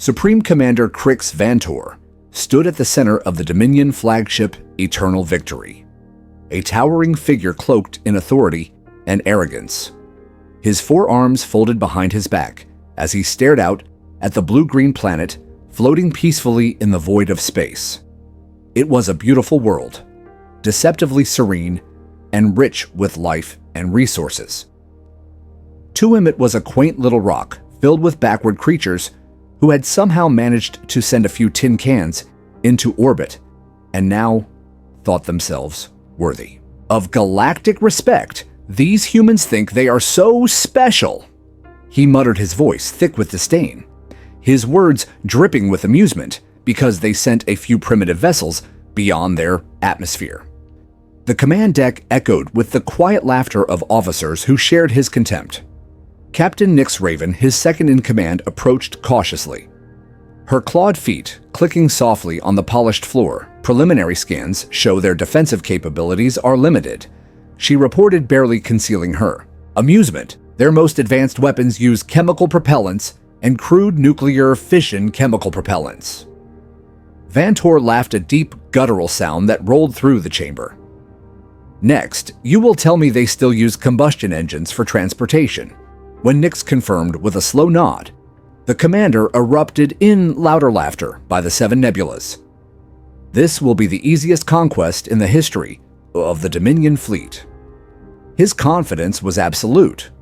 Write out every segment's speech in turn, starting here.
Supreme Commander Crix Vantor stood at the center of the Dominion flagship Eternal Victory, a towering figure cloaked in authority and arrogance. His forearms folded behind his back as he stared out at the blue-green planet floating peacefully in the void of space. It was a beautiful world, deceptively serene and rich with life and resources. To him, it was a quaint little rock filled with backward creatures who had somehow managed to send a few tin cans into orbit and now thought themselves worthy of galactic respect. These humans think they are so special. He muttered, his voice thick with disdain, his words dripping with amusement because they sent a few primitive vessels beyond their atmosphere. The command deck echoed with the quiet laughter of officers who shared his contempt. Captain Nyx Raven, his second in command, approached cautiously. Her clawed feet clicking softly on the polished floor. Preliminary scans show their defensive capabilities are limited. She reported, barely concealing her amusement. Their most advanced weapons use chemical propellants and crude nuclear fission chemical propellants. Vantor laughed, a deep, guttural sound that rolled through the chamber. Next, you will tell me they still use combustion engines for transportation. When Nyx confirmed with a slow nod, the commander erupted in louder laughter by the seven nebulas. This will be the easiest conquest in the history of the Dominion fleet. His confidence was absolute,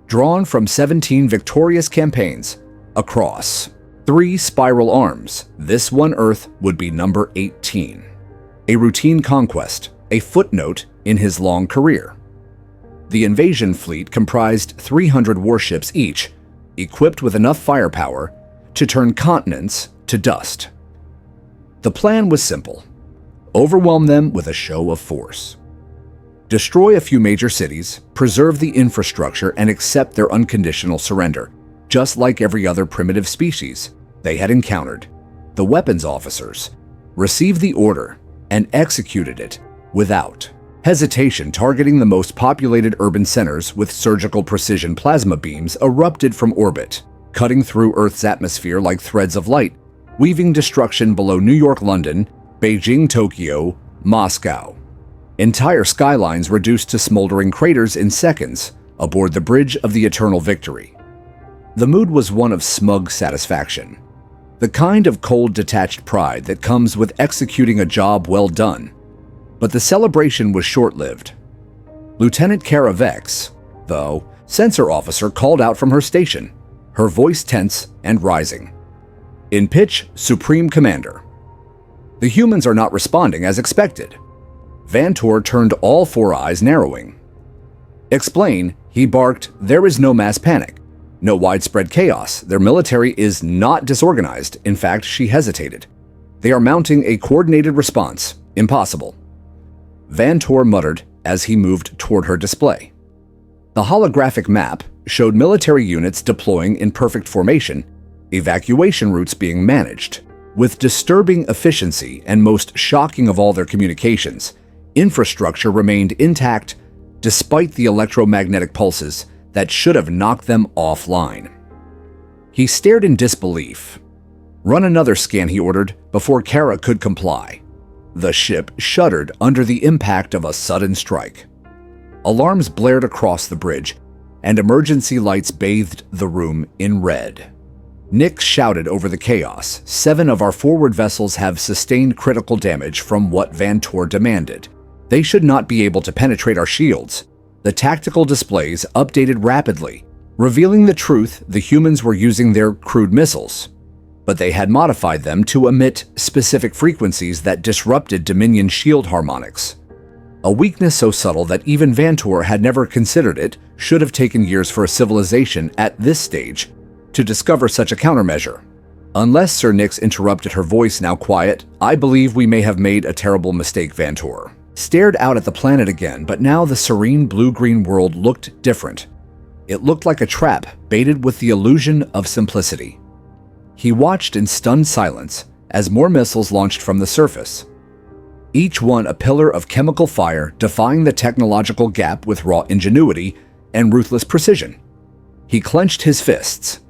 drawn from 17 victorious campaigns across 3 spiral arms. This one Earth would be number 18. A routine conquest, a footnote in his long career. The invasion fleet comprised 300 warships each, equipped with enough firepower to turn continents to dust. The plan was simple: overwhelm them with a show of force. Destroy a few major cities, preserve the infrastructure, and accept their unconditional surrender, just like every other primitive species they had encountered. The weapons officers received the order and executed it without hesitation. Targeting the most populated urban centers with surgical precision, plasma beams erupted from orbit, cutting through Earth's atmosphere like threads of light, weaving destruction below New York, London, Beijing, Tokyo, Moscow. Entire skylines reduced to smoldering craters in seconds aboard the bridge of the Eternal Victory. The mood was one of smug satisfaction, the kind of cold, detached pride that comes with executing a job well done. But the celebration was short-lived. Lieutenant Kara Vex, though, sensor officer, called out from her station, her voice tense and rising. In pitch, Supreme Commander. The humans are not responding as expected. Vantor turned, all 4 eyes narrowing. Explain, he barked. There is no mass panic, no widespread chaos. Their military is not disorganized. In fact, she hesitated. They are mounting a coordinated response. Impossible. Vantor muttered as he moved toward her display. The holographic map showed military units deploying in perfect formation, evacuation routes being managed with disturbing efficiency, and most shocking of all, their communications infrastructure remained intact despite the electromagnetic pulses that should have knocked them offline. He stared in disbelief. Run another scan, he ordered, before Kara could comply. The ship shuddered under the impact of a sudden strike. Alarms blared across the bridge, and emergency lights bathed the room in red. Nyx shouted over the chaos. 7 of our forward vessels have sustained critical damage from what Vantor demanded. They should not be able to penetrate our shields. The tactical displays updated rapidly, revealing the truth: the humans were using their crude missiles, but they had modified them to emit specific frequencies that disrupted Dominion shield harmonics. A weakness so subtle that even Vantor had never considered it. Should have taken years for a civilization at this stage to discover such a countermeasure. Unless Sir Nyx interrupted, her voice now quiet. I believe we may have made a terrible mistake. Vantor stared out at the planet again, but now the serene blue-green world looked different. It looked like a trap baited with the illusion of simplicity. He watched in stunned silence as more missiles launched from the surface, each one a pillar of chemical fire, defying the technological gap with raw ingenuity and ruthless precision. He clenched his fists,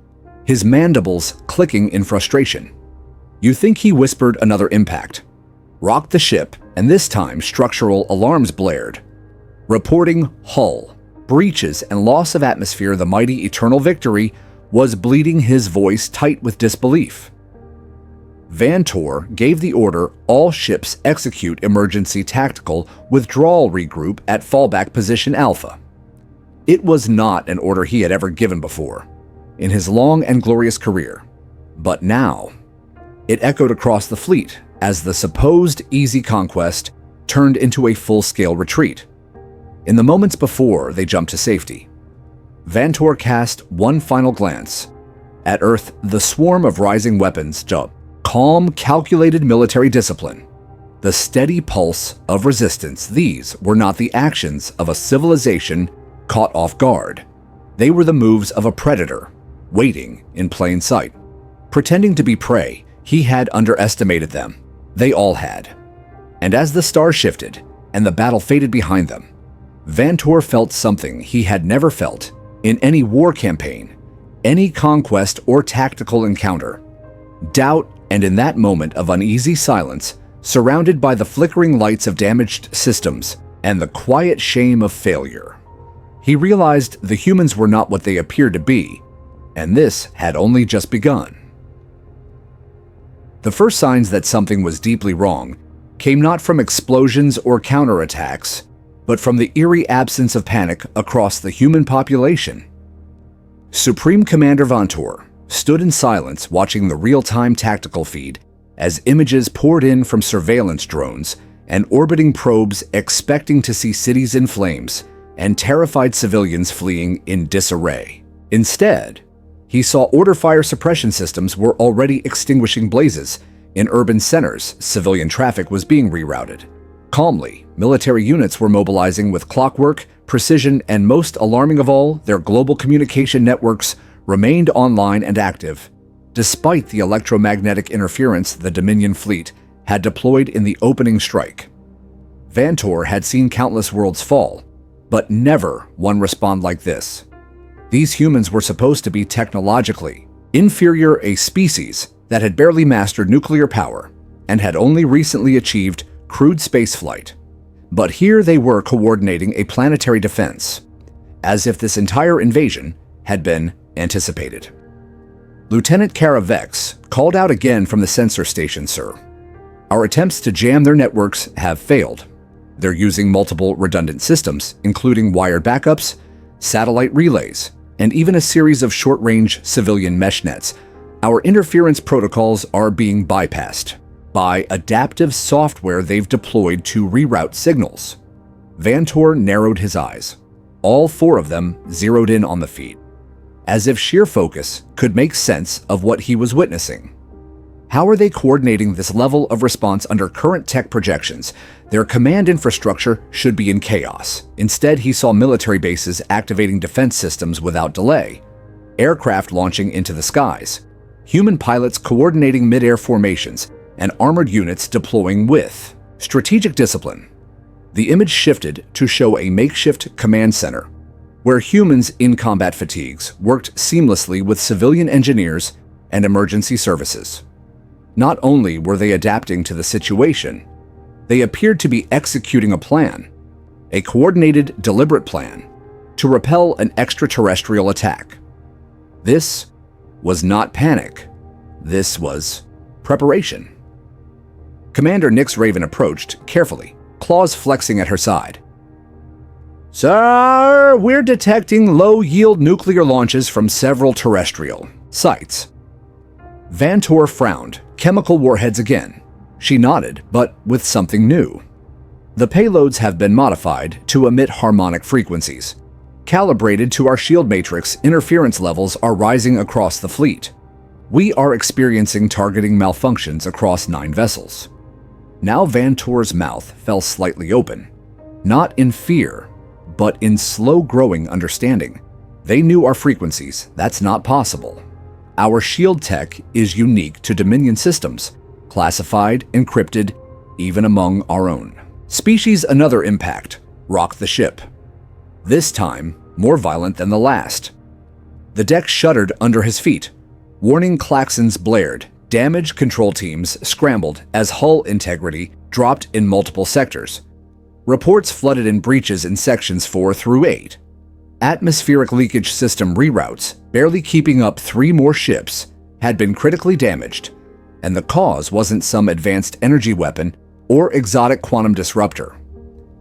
his mandibles clicking in frustration. You think he whispered another impact, rocked the ship, and this time structural alarms blared. Reporting hull, breaches, and loss of atmosphere, the mighty Eternal Victory was bleeding, his voice tight with disbelief. Vantor gave the order all ships execute emergency tactical withdrawal regroup at fallback position Alpha. It was not an order he had ever given before in his long and glorious career, but now it echoed across the fleet as the supposed easy conquest turned into a full-scale retreat. In the moments before they jumped to safety, Vantor cast one final glance at Earth, the swarm of rising weapons jumped. Calm, calculated military discipline, the steady pulse of resistance. These were not the actions of a civilization caught off guard. They were the moves of a predator, waiting in plain sight. Pretending to be prey, he had underestimated them. They all had. And as the stars shifted and the battle faded behind them, Vantor felt something he had never felt in any war campaign, any conquest or tactical encounter. Doubt. And in that moment of uneasy silence, surrounded by the flickering lights of damaged systems and the quiet shame of failure, he realized the humans were not what they appeared to be, and this had only just begun. The first signs that something was deeply wrong came not from explosions or counterattacks, but from the eerie absence of panic across the human population. Supreme Commander Vantor stood in silence watching the real-time tactical feed as images poured in from surveillance drones and orbiting probes, expecting to see cities in flames and terrified civilians fleeing in disarray. Instead, he saw order fire suppression systems were already extinguishing blazes. In urban centers, civilian traffic was being rerouted. Calmly, military units were mobilizing with clockwork, precision, and most alarming of all, their global communication networks remained online and active, despite the electromagnetic interference the Dominion fleet had deployed in the opening strike. Vantor had seen countless worlds fall, but never one respond like this. These humans were supposed to be technologically inferior, a species that had barely mastered nuclear power and had only recently achieved crude spaceflight. But here they were coordinating a planetary defense, as if this entire invasion had been anticipated. Lieutenant Kara Vex called out again from the sensor station, "Sir, our attempts to jam their networks have failed. They're using multiple redundant systems, including wired backups, satellite relays, and even a series of short-range civilian mesh nets. Our interference protocols are being bypassed by adaptive software they've deployed to reroute signals." Vantor narrowed his eyes. All four of them zeroed in on the feed, as if sheer focus could make sense of what he was witnessing. How are they coordinating this level of response under current tech projections? Their command infrastructure should be in chaos. Instead, he saw military bases activating defense systems without delay, aircraft launching into the skies, human pilots coordinating mid-air formations, and armored units deploying with strategic discipline. The image shifted to show a makeshift command center, where humans in combat fatigues worked seamlessly with civilian engineers and emergency services. Not only were they adapting to the situation, they appeared to be executing a plan, a coordinated, deliberate plan, to repel an extraterrestrial attack. This was not panic. This was preparation. Commander Nyx Raven approached carefully, claws flexing at her side. "Sir, we're detecting low-yield nuclear launches from several terrestrial sites." Vantor frowned. Chemical warheads again. She nodded, but with something new. "The payloads have been modified to emit harmonic frequencies. Calibrated to our shield matrix, interference levels are rising across the fleet. We are experiencing targeting malfunctions across 9 vessels." Now Vantor's mouth fell slightly open, not in fear, but in slow-growing understanding. "They knew our frequencies. That's not possible. Our shield tech is unique to Dominion systems, classified, encrypted, even among our own species." Another impact rocked the ship, this time more violent than the last. The deck shuddered under his feet. Warning klaxons blared, damage control teams scrambled as hull integrity dropped in multiple sectors. Reports flooded in breaches in sections 4 through 8. Atmospheric leakage system reroutes, barely keeping up 3 more ships, had been critically damaged, and the cause wasn't some advanced energy weapon or exotic quantum disruptor.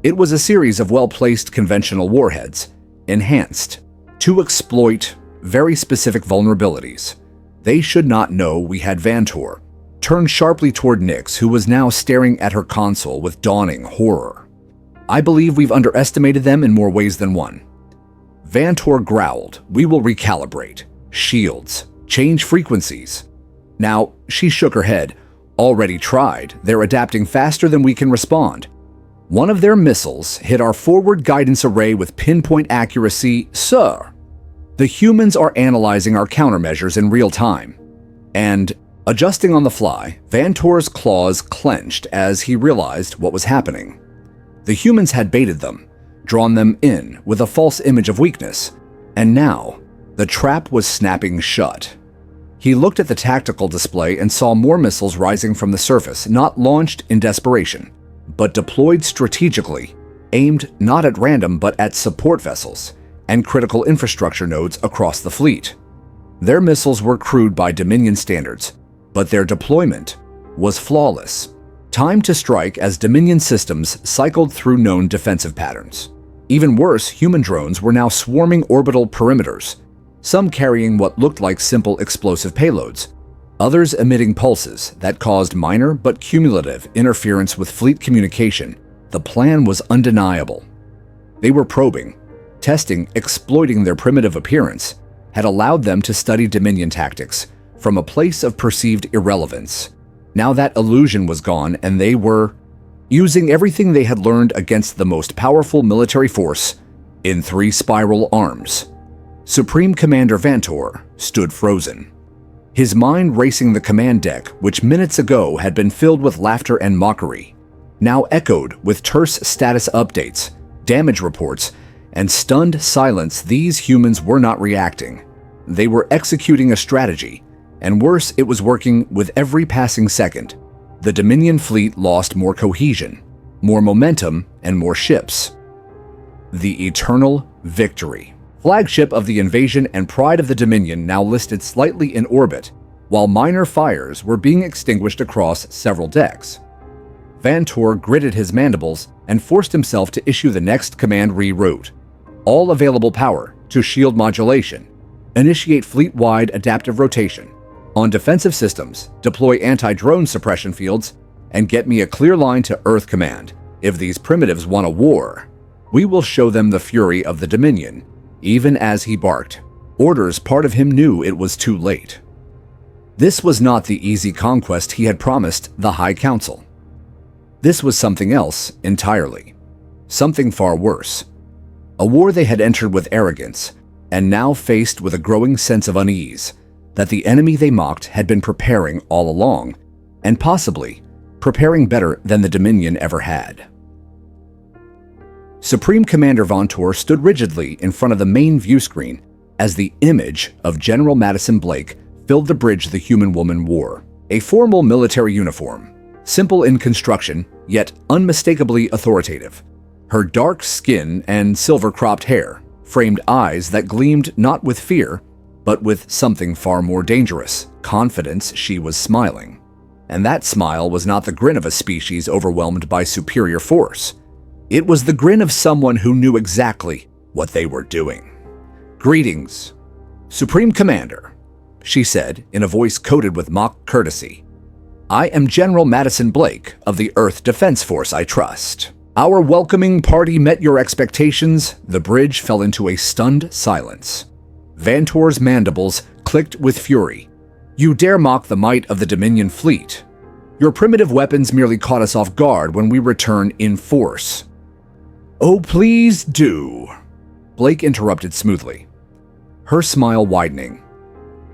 It was a series of well-placed conventional warheads, enhanced to exploit very specific vulnerabilities. They should not know we had Vantor. Turned sharply toward Nyx, who was now staring at her console with dawning horror. I believe we've underestimated them in more ways than one. Vantor growled, "We will recalibrate. Shields. Change frequencies." Now, she shook her head. "Already tried. They're adapting faster than we can respond. One of their missiles hit our forward guidance array with pinpoint accuracy, sir. The humans are analyzing our countermeasures in real time." And, adjusting on the fly, Vantor's claws clenched as he realized what was happening. The humans had baited them, drawn them in with a false image of weakness, and now the trap was snapping shut. He looked at the tactical display and saw more missiles rising from the surface, not launched in desperation, but deployed strategically, aimed not at random but at support vessels and critical infrastructure nodes across the fleet. Their missiles were crude by Dominion standards, but their deployment was flawless. Time to strike as Dominion systems cycled through known defensive patterns. Even worse, human drones were now swarming orbital perimeters, some carrying what looked like simple explosive payloads, others emitting pulses that caused minor but cumulative interference with fleet communication. The plan was undeniable. They were probing, testing, exploiting their primitive appearance, had allowed them to study Dominion tactics from a place of perceived irrelevance. Now that illusion was gone, and they were using everything they had learned against the most powerful military force in 3 spiral arms. Supreme Commander Vantor stood frozen, his mind racing the command deck, which minutes ago had been filled with laughter and mockery, now echoed with terse status updates, damage reports, and stunned silence. These humans were not reacting. They were executing a strategy, and worse, it was working with every passing second. The Dominion fleet lost more cohesion, more momentum, and more ships. The Eternal Victory, flagship of the invasion and pride of the Dominion, now listed slightly in orbit, while minor fires were being extinguished across several decks. Vantor gritted his mandibles and forced himself to issue the next command reroute. All available power to shield modulation. Initiate fleet-wide adaptive rotation. On defensive systems, deploy anti-drone suppression fields, and get me a clear line to Earth Command. If these primitives want a war, we will show them the fury of the Dominion. Even as he barked orders, part of him knew it was too late. This was not the easy conquest he had promised the High Council. This was something else entirely. Something far worse. A war they had entered with arrogance, and now faced with a growing sense of unease that the enemy they mocked had been preparing all along, and possibly preparing better than the Dominion ever had. Supreme Commander Vantor stood rigidly in front of the main view screen as the image of General Madison Blake filled the bridge the human woman wore. A formal military uniform, simple in construction, yet unmistakably authoritative. Her dark skin and silver-cropped hair framed eyes that gleamed not with fear, but with something far more dangerous, confidence. She was smiling. And that smile was not the grin of a species overwhelmed by superior force. It was the grin of someone who knew exactly what they were doing. "Greetings, Supreme Commander," she said in a voice coated with mock courtesy. "I am General Madison Blake of the Earth Defense Force, I trust. Our welcoming party met your expectations." The bridge fell into a stunned silence. Vantor's mandibles clicked with fury. "You dare mock the might of the Dominion fleet? Your primitive weapons merely caught us off guard when we return in force." "Oh, please do," Blake interrupted smoothly, her smile widening.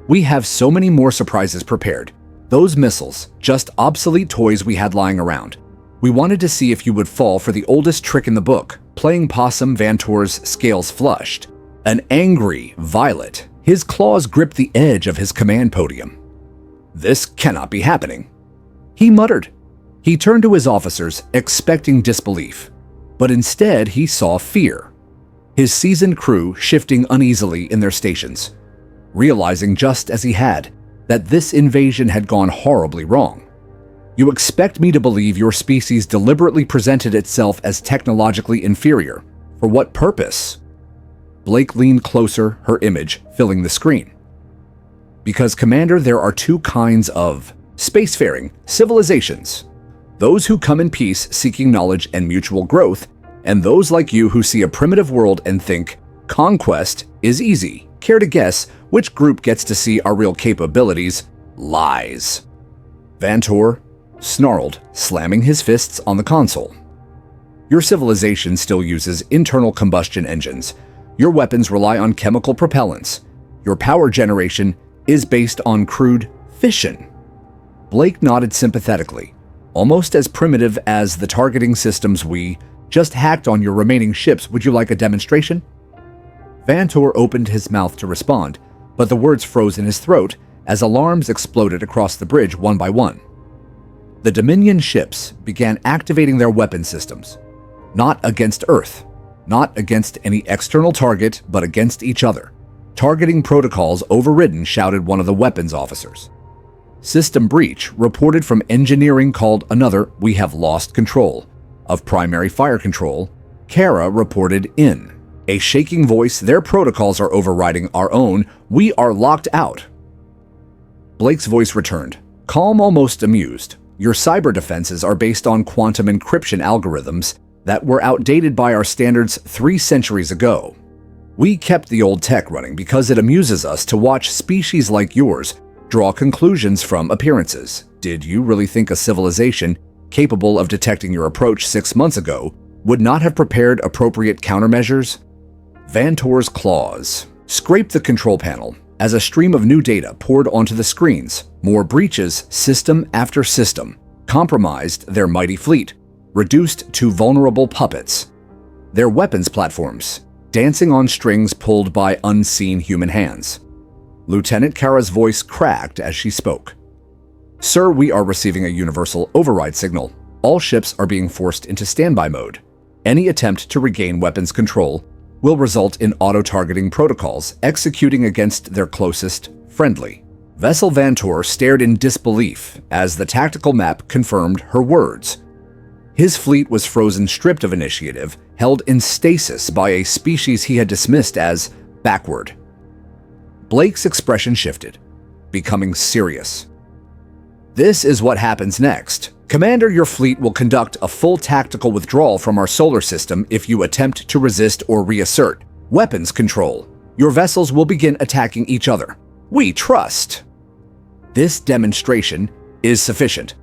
"We have so many more surprises prepared. Those missiles, just obsolete toys we had lying around. We wanted to see if you would fall for the oldest trick in the book, playing possum." Vantor's scales flushed. An angry violet His claws gripped the edge of his command podium. "This cannot be happening," he muttered. He turned to his officers, expecting disbelief, but instead he saw fear. His seasoned crew shifting uneasily in their stations, realizing just as he had that this invasion had gone horribly wrong. "You expect me to believe your species deliberately presented itself as technologically inferior. For what purpose?" Blake leaned closer, her image filling the screen. "Because, Commander, there are two kinds of spacefaring civilizations. Those who come in peace seeking knowledge and mutual growth, and those like you who see a primitive world and think, conquest is easy. Care to guess which group gets to see our real capabilities? Lies." Vantor snarled, slamming his fists on the console. "Your civilization still uses internal combustion engines. Your weapons rely on chemical propellants. Your power generation is based on crude fission." Blake nodded sympathetically. "Almost as primitive as the targeting systems we just hacked on your remaining ships. Would you like a demonstration?" Vantor opened his mouth to respond, but the words froze in his throat as alarms exploded across the bridge one by one. The Dominion ships began activating their weapon systems, not against Earth, not against any external target, but against each other. "Targeting protocols overridden," shouted one of the weapons officers. "System breach reported from engineering," called another. "We have lost control of primary fire control," Kara reported in a shaking voice. "Their protocols are overriding our own. We are locked out." Blake's voice returned, calm, almost amused. "Your cyber defenses are based on quantum encryption algorithms that were outdated by our standards 3 centuries ago. We kept the old tech running because it amuses us to watch species like yours draw conclusions from appearances. Did you really think a civilization capable of detecting your approach 6 months ago would not have prepared appropriate countermeasures?" Vantor's claws scraped the control panel as a stream of new data poured onto the screens. More breaches, system after system, compromised their mighty fleet, reduced to vulnerable puppets. Their weapons platforms, dancing on strings pulled by unseen human hands. Lieutenant Kara's voice cracked as she spoke. "Sir, we are receiving a universal override signal. All ships are being forced into standby mode. Any attempt to regain weapons control will result in auto-targeting protocols executing against their closest friendly." Vessel Vantor stared in disbelief as the tactical map confirmed her words. His fleet was frozen, stripped of initiative, held in stasis by a species he had dismissed as backward. Blake's expression shifted, becoming serious. "This is what happens next. Commander, your fleet will conduct a full tactical withdrawal from our solar system if you attempt to resist or reassert weapons control. Your vessels will begin attacking each other. We trust." "This demonstration is sufficient."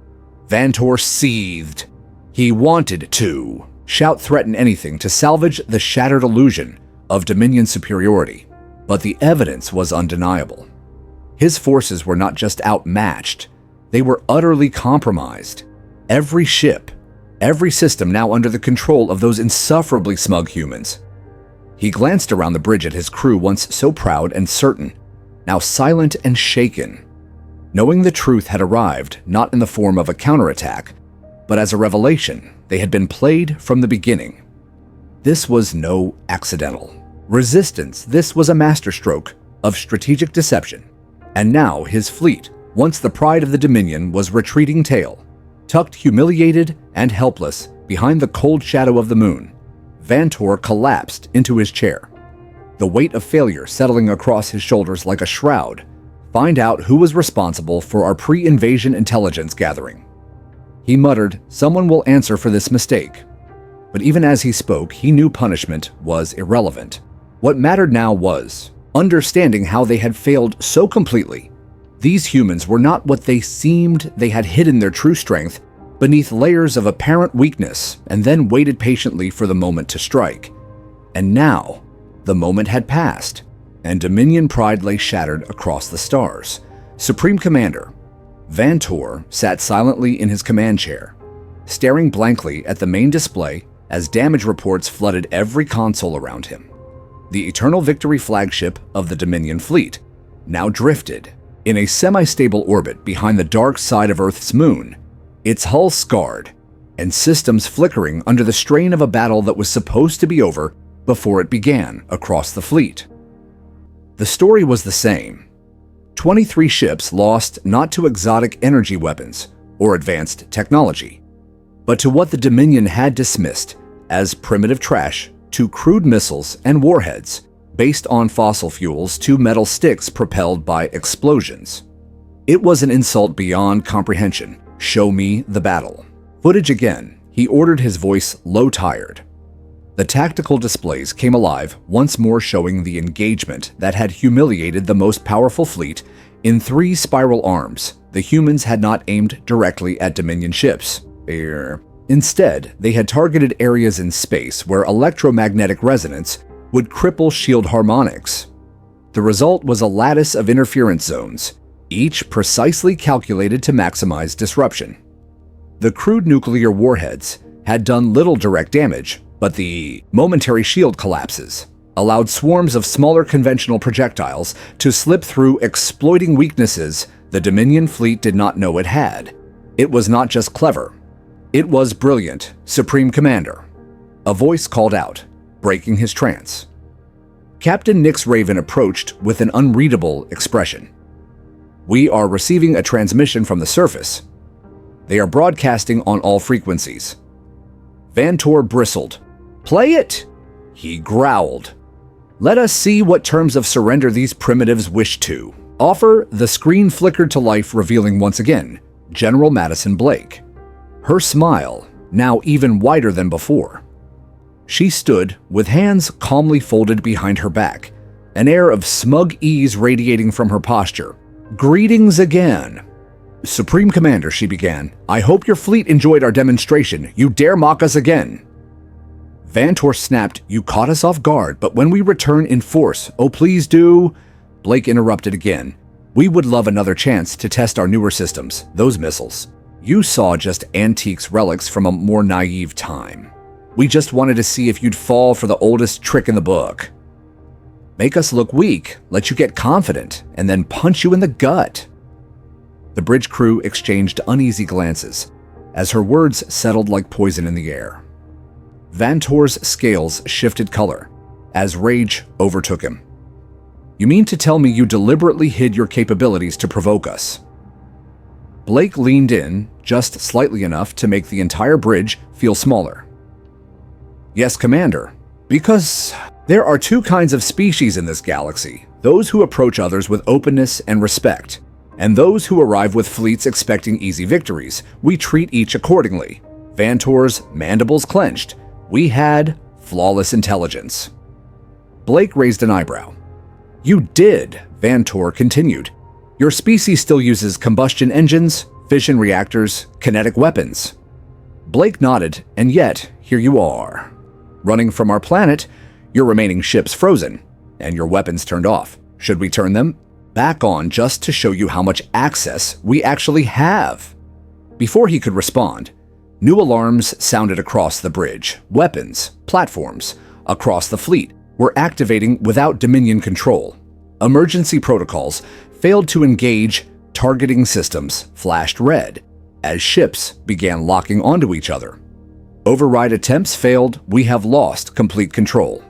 Vantor seethed. He wanted to shout, threaten, anything to salvage the shattered illusion of Dominion superiority, but the evidence was undeniable. His forces were not just outmatched, they were utterly compromised. Every ship, every system now under the control of those insufferably smug humans. He glanced around the bridge at his crew, once so proud and certain, now silent and shaken, knowing the truth had arrived not in the form of a counterattack, but as a revelation. They had been played from the beginning. This was no accidental resistance. This was a masterstroke of strategic deception. And now his fleet, once the pride of the Dominion, was retreating tail, tucked humiliated and helpless behind the cold shadow of the moon. Vantor collapsed into his chair, the weight of failure settling across his shoulders like a shroud. "Find out who was responsible for our pre-invasion intelligence gathering." He muttered, "Someone will answer for this mistake." But even as he spoke, he knew punishment was irrelevant. What mattered now was understanding how they had failed so completely. These humans were not what they seemed. They had hidden their true strength beneath layers of apparent weakness and then waited patiently for the moment to strike. And now, the moment had passed, and Dominion pride lay shattered across the stars. Supreme Commander Vantor sat silently in his command chair, staring blankly at the main display as damage reports flooded every console around him. the Eternal Victory flagship of the Dominion fleet, now drifted in a semi-stable orbit behind the dark side of Earth's moon, its hull scarred and systems flickering under the strain of a battle that was supposed to be over before it began across the fleet. The story was the same. 23 ships lost not to exotic energy weapons or advanced technology, but to what the Dominion had dismissed as primitive trash, to crude missiles and warheads based on fossil fuels, to metal sticks propelled by explosions. It was an insult beyond comprehension. Show me the battle. Footage again, he ordered, his voice low-tired. The tactical displays came alive, once more showing the engagement that had humiliated the most powerful fleet. In 3 spiral arms, the humans had not aimed directly at Dominion ships. Instead, they had targeted areas in space where electromagnetic resonance would cripple shield harmonics. The result was a lattice of interference zones, each precisely calculated to maximize disruption. The crude nuclear warheads had done little direct damage, but the momentary shield collapses allowed swarms of smaller conventional projectiles to slip through, exploiting weaknesses the Dominion fleet did not know it had. It was not just clever. It was brilliant, Supreme Commander. A voice called out, breaking his trance. Captain Nyx Raven approached with an unreadable expression. We are receiving a transmission from the surface. They are broadcasting on all frequencies. Vantor bristled. Play it! He growled. Let us see what terms of surrender these primitives wish to offer. The screen flickered to life, revealing once again General Madison Blake. Her smile, now even wider than before. She stood with hands calmly folded behind her back, an air of smug ease radiating from her posture. Greetings again. Supreme Commander, she began. I hope your fleet enjoyed our demonstration. You dare mock us again. Vantor snapped. You caught us off guard, but when we return in force, oh please do. Blake interrupted again. We would love another chance to test our newer systems, those missiles. You saw just antiques, relics from a more naive time. We just wanted to see if you'd fall for the oldest trick in the book. Make us look weak, let you get confident, and then punch you in the gut. The bridge crew exchanged uneasy glances as her words settled like poison in the air. Vantor's scales shifted color as rage overtook him. You mean to tell me you deliberately hid your capabilities to provoke us? Blake leaned in just slightly enough to make the entire bridge feel smaller. Yes, Commander, because there are 2 kinds of species in this galaxy, those who approach others with openness and respect, and those who arrive with fleets expecting easy victories. We treat each accordingly. Vantor's mandibles clenched. We had flawless intelligence. Blake raised an eyebrow. You did, Vantor continued. Your species still uses combustion engines, fission reactors, kinetic weapons. Blake nodded, and yet, here you are. Running from our planet, your remaining ships frozen, and your weapons turned off. Should we turn them back on just to show you how much access we actually have? Before he could respond, new alarms sounded across the bridge. Weapons, platforms, across the fleet were activating without Dominion control. Emergency protocols failed to engage. Targeting systems flashed red as ships began locking onto each other. Override attempts failed. We have lost complete control.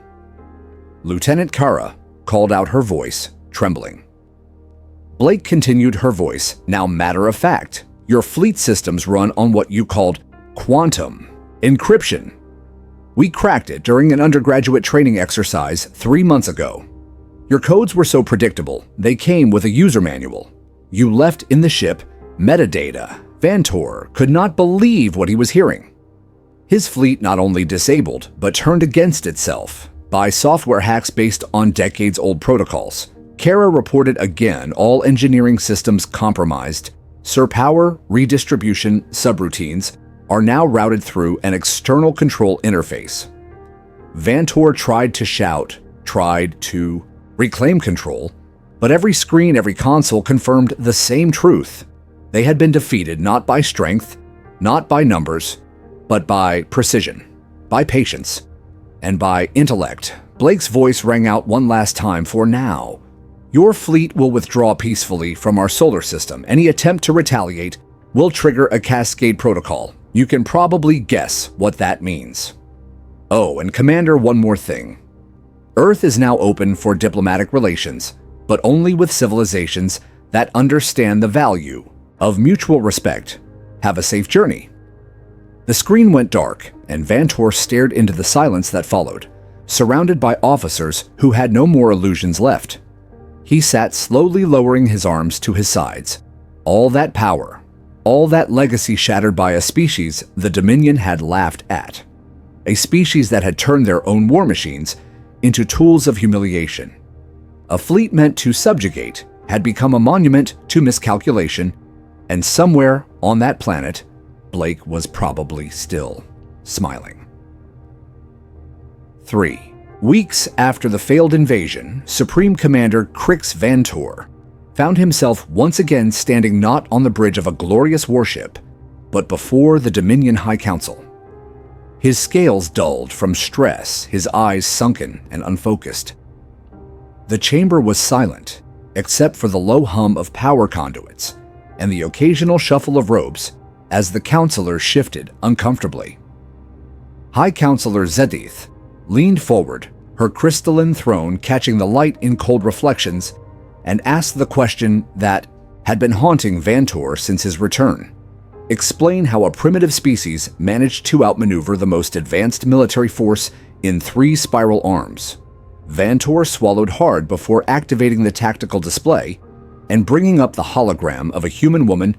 Lieutenant Kara called out, her voice trembling. Blake continued, her voice now matter of fact. Your fleet systems run on what you called quantum encryption. We cracked it during an undergraduate training exercise 3 months ago. Your codes were so predictable, they came with a user manual. You left in the ship metadata. Vantor could not believe what he was hearing. His fleet not only disabled, but turned against itself by software hacks based on decades-old protocols. Kara reported again, all engineering systems compromised. Power, redistribution, subroutines are now routed through an external control interface. Vantor tried to shout, tried to reclaim control, but every screen, every console confirmed the same truth. They had been defeated not by strength, not by numbers, but by precision, by patience, And by intellect, Blake's voice rang out one last time for now. Your fleet will withdraw peacefully from our solar system. Any attempt to retaliate will trigger a cascade protocol. You can probably guess what that means. Oh, and Commander, one more thing. Earth is now open for diplomatic relations, but only with civilizations that understand the value of mutual respect. Have a safe journey. The screen went dark, and Vantor stared into the silence that followed, surrounded by officers who had no more illusions left. He sat slowly lowering his arms to his sides. All that power, all that legacy shattered by a species the Dominion had laughed at. A species that had turned their own war machines into tools of humiliation. A fleet meant to subjugate had become a monument to miscalculation, and somewhere on that planet, Blake was probably still smiling. 3. Weeks after the failed invasion, Supreme Commander Crix Vantor found himself once again standing not on the bridge of a glorious warship, but before the Dominion High Council. His scales dulled from stress, his eyes sunken and unfocused. The chamber was silent, except for the low hum of power conduits and the occasional shuffle of robes as the counselors shifted uncomfortably. High Counselor Zedith leaned forward, her crystalline throne catching the light in cold reflections, and asked the question that had been haunting Vantor since his return. Explain how a primitive species managed to outmaneuver the most advanced military force in 3 spiral arms. Vantor swallowed hard before activating the tactical display and bringing up the hologram of a human woman,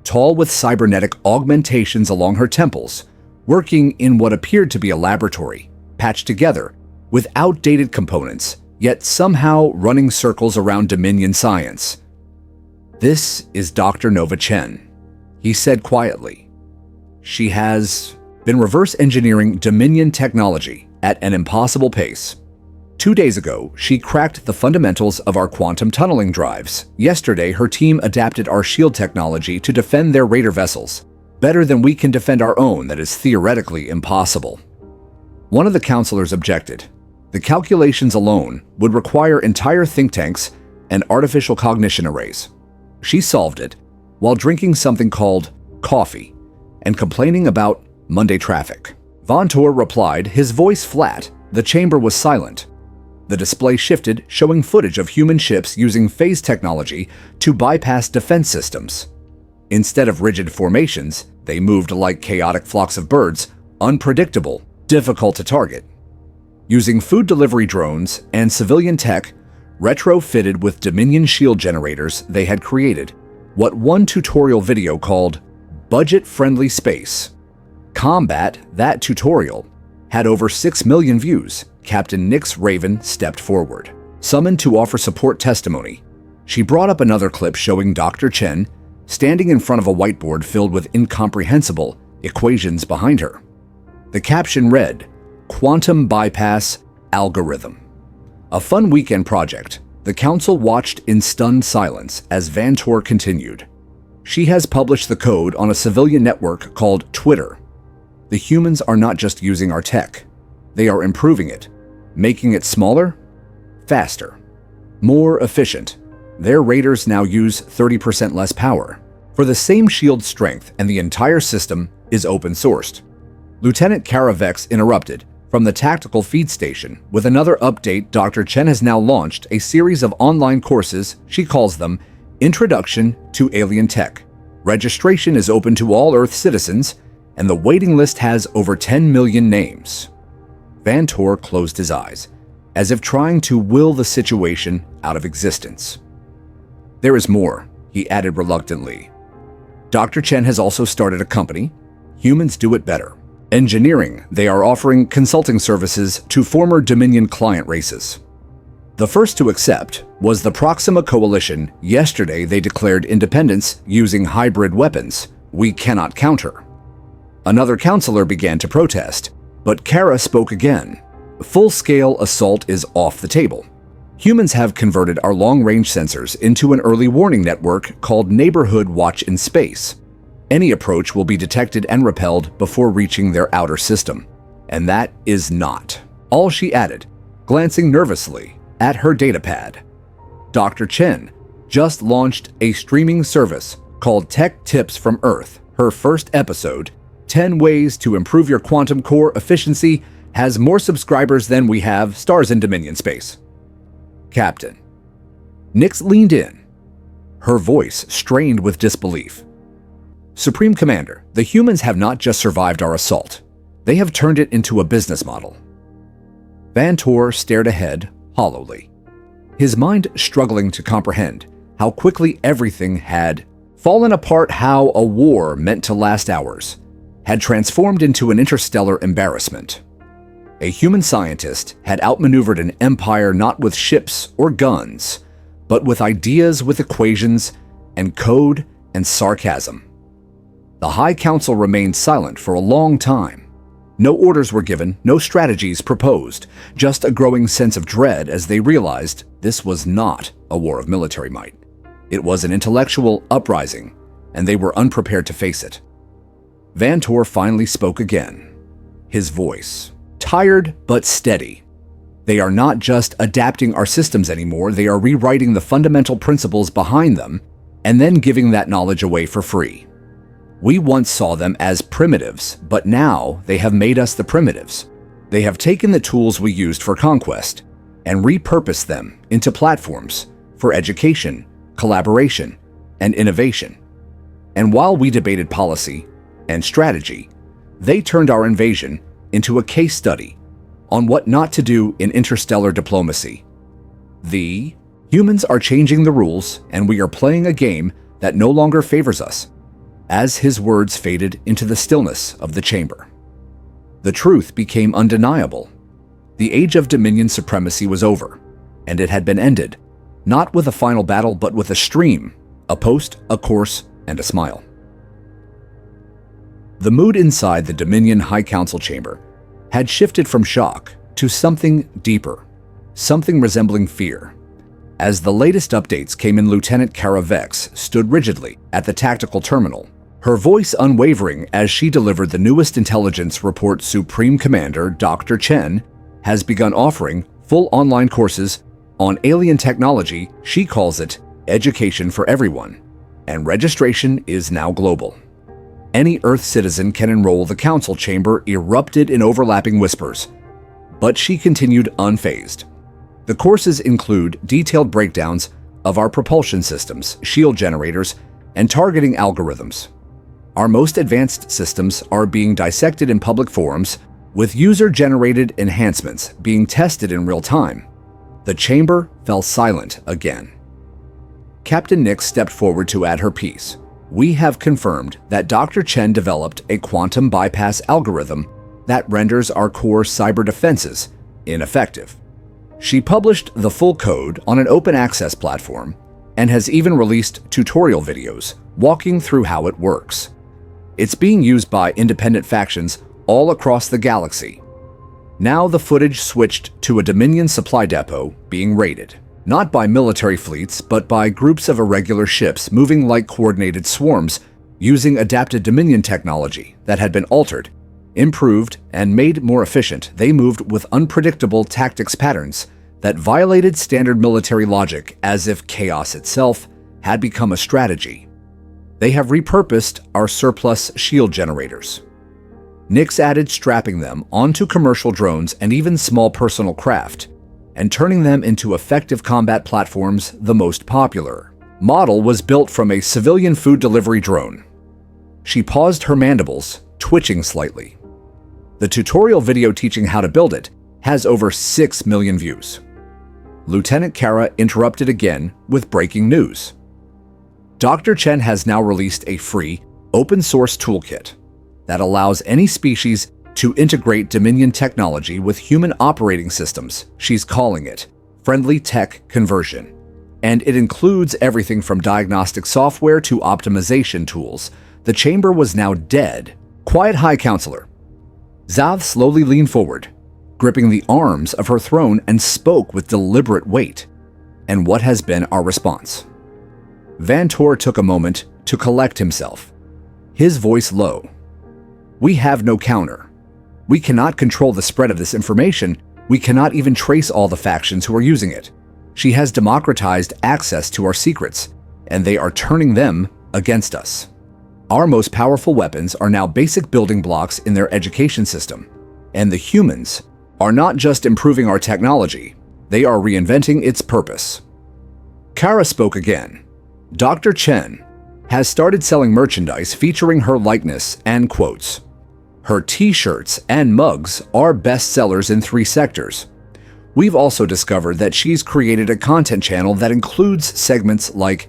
tall with cybernetic augmentations along her temples, working in what appeared to be a laboratory, patched together with outdated components, yet somehow running circles around Dominion science. This is Dr. Nova Chen, he said quietly. She has been reverse engineering Dominion technology at an impossible pace. 2 days ago, she cracked the fundamentals of our quantum tunneling drives. Yesterday, her team adapted our shield technology to defend their raider vessels, better than we can defend our own that is theoretically impossible. One of the counselors objected. The calculations alone would require entire think tanks and artificial cognition arrays. She solved it while drinking something called coffee and complaining about Monday traffic. Vantor replied, his voice flat. The chamber was silent. The display shifted, showing footage of human ships using phase technology to bypass defense systems. Instead of rigid formations, they moved like chaotic flocks of birds, unpredictable, difficult to target. Using food delivery drones and civilian tech, retrofitted with Dominion shield generators they had created, what one tutorial video called budget-friendly space. Combat, that tutorial, had over 6 million views. Captain Nyx Raven stepped forward, summoned to offer support testimony. She brought up another clip showing Dr. Chen standing in front of a whiteboard filled with incomprehensible equations behind her. The caption read, Quantum Bypass Algorithm. A fun weekend project. The council watched in stunned silence as Vantor continued. She has published the code on a civilian network called Twitter. The humans are not just using our tech. They are improving it, making it smaller, faster, more efficient. Their raiders now use 30% less power for the same shield strength, and the entire system is open-sourced. Lieutenant Karavex interrupted from the tactical feed station with another update. Dr. Chen has now launched a series of online courses. She calls them Introduction to Alien Tech. Registration is open to all Earth citizens, and the waiting list has over 10 million names. Vantor closed his eyes, as if trying to will the situation out of existence. There is more, he added reluctantly. Dr. Chen has also started a company. Humans do it better. Engineering, they are offering consulting services to former Dominion client races. The first to accept was the Proxima Coalition. Yesterday, they declared independence using hybrid weapons. We cannot counter. Another counselor began to protest, but Kara spoke again. Full-scale assault is off the table. Humans have converted our long-range sensors into an early warning network called Neighborhood Watch in Space. Any approach will be detected and repelled before reaching their outer system. And that is not All she added, glancing nervously at her datapad. Dr. Chen just launched a streaming service called Tech Tips from Earth. Her first episode, 10 Ways to Improve Your Quantum Core Efficiency, has more subscribers than we have stars in Dominion space. Captain. Nix leaned in, her voice strained with disbelief. Supreme Commander, the humans have not just survived our assault. They have turned it into a business model. Vantor stared ahead hollowly, his mind struggling to comprehend how quickly everything had fallen apart, how a war meant to last hours had transformed into an interstellar embarrassment. A human scientist had outmaneuvered an empire not with ships or guns, but with ideas, with equations and code and sarcasm. The High Council remained silent for a long time. No orders were given, no strategies proposed, just a growing sense of dread as they realized this was not a war of military might. It was an intellectual uprising, and they were unprepared to face it. Vantor finally spoke again, his voice tired but steady. They are not just adapting our systems anymore, they are rewriting the fundamental principles behind them and then giving that knowledge away for free. We once saw them as primitives, but now they have made us the primitives. They have taken the tools we used for conquest and repurposed them into platforms for education, collaboration, and innovation. And while we debated policy and strategy, they turned our invasion into a case study on what not to do in interstellar diplomacy. The humans are changing the rules, and we are playing a game that no longer favors us. As his words faded into the stillness of the chamber, the truth became undeniable. The age of Dominion supremacy was over, and it had been ended, not with a final battle, but with a stream, a post, a course, and a smile. The mood inside the Dominion High Council chamber had shifted from shock to something deeper, something resembling fear. As the latest updates came in, Lieutenant Kara Vex stood rigidly at the tactical terminal, her voice unwavering as she delivered the newest intelligence report. Supreme Commander Dr. Chen has begun offering full online courses on alien technology. She calls it education for everyone, and registration is now global. Any Earth citizen can enroll. The council chamber erupted in overlapping whispers, but she continued unfazed. The courses include detailed breakdowns of our propulsion systems, shield generators, and targeting algorithms. Our most advanced systems are being dissected in public forums, with user-generated enhancements being tested in real time. The chamber fell silent again. Captain Nix stepped forward to add her piece. We have confirmed that Dr. Chen developed a quantum bypass algorithm that renders our core cyber defenses ineffective. She published the full code on an open access platform and has even released tutorial videos walking through how it works. It's being used by independent factions all across the galaxy. Now the footage switched to a Dominion supply depot being raided, not by military fleets, but by groups of irregular ships moving like coordinated swarms using adapted Dominion technology that had been altered, improved, and made more efficient. They moved with unpredictable tactics patterns that violated standard military logic, as if chaos itself had become a strategy. They have repurposed our surplus shield generators. Nix added strapping them onto commercial drones and even small personal craft, and turning them into effective combat platforms. The most popular model was built from a civilian food delivery drone. She paused, her mandibles twitching slightly. The tutorial video teaching how to build it has over 6 million views. Lieutenant Kara interrupted again with breaking news. Dr. Chen has now released a free, open-source toolkit that allows any species to integrate Dominion technology with human operating systems. She's calling it Friendly Tech Conversion, and it includes everything from diagnostic software to optimization tools. The chamber was now dead. Quiet, High Counselor. Zav slowly leaned forward, gripping the arms of her throne, and spoke with deliberate weight. And what has been our response? Vantor took a moment to collect himself, his voice low. We have no counter. We cannot control the spread of this information, We cannot even trace all the factions who are using it. She has democratized access to our secrets, and they are turning them against us. Our most powerful weapons are now basic building blocks in their education system, and the humans are not just improving our technology, they are reinventing its purpose. Kara spoke again. Dr. Chen has started selling merchandise featuring her likeness and quotes. Her t-shirts and mugs are bestsellers in 3 sectors. We've also discovered that she's created a content channel that includes segments like